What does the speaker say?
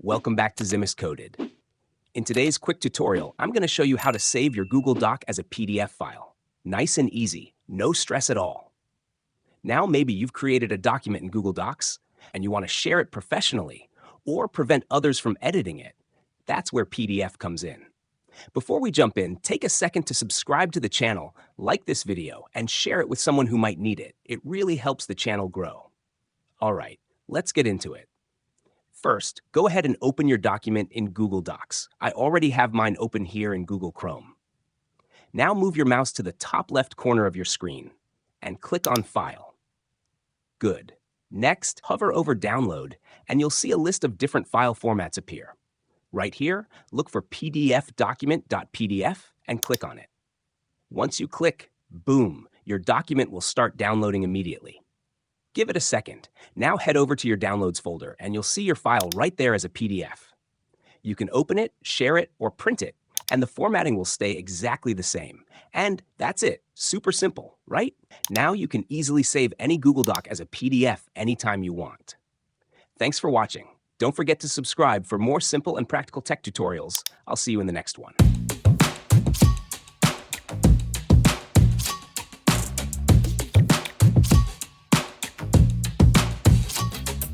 Welcome back to Zimist Coded. In today's quick tutorial, I'm going to show you how to save your Google Doc as a PDF file. Nice and easy, no stress at all. Now maybe you've created a document in Google Docs and you want to share it professionally or prevent others from editing it. That's where PDF comes in. Before we jump in, take a second to subscribe to the channel, like this video, and share it with someone who might need it. It really helps the channel grow. All right, let's get into it. First, go ahead and open your document in Google Docs. I already have mine open here in Google Chrome. Now move your mouse to the top left corner of your screen and click on File. Good. Next, hover over Download, and you'll see a list of different file formats appear. Right here, look for pdfdocument.pdf and click on it. Once you click, boom, your document will start downloading immediately. Give it a second. Now head over to your Downloads folder, and you'll see your file right there as a PDF. You can open it, share it, or print it, and the formatting will stay exactly the same. And that's it. Super simple, right? Now you can easily save any Google Doc as a PDF anytime you want. Thanks for watching. Don't forget to subscribe for more simple and practical tech tutorials. I'll see you in the next one.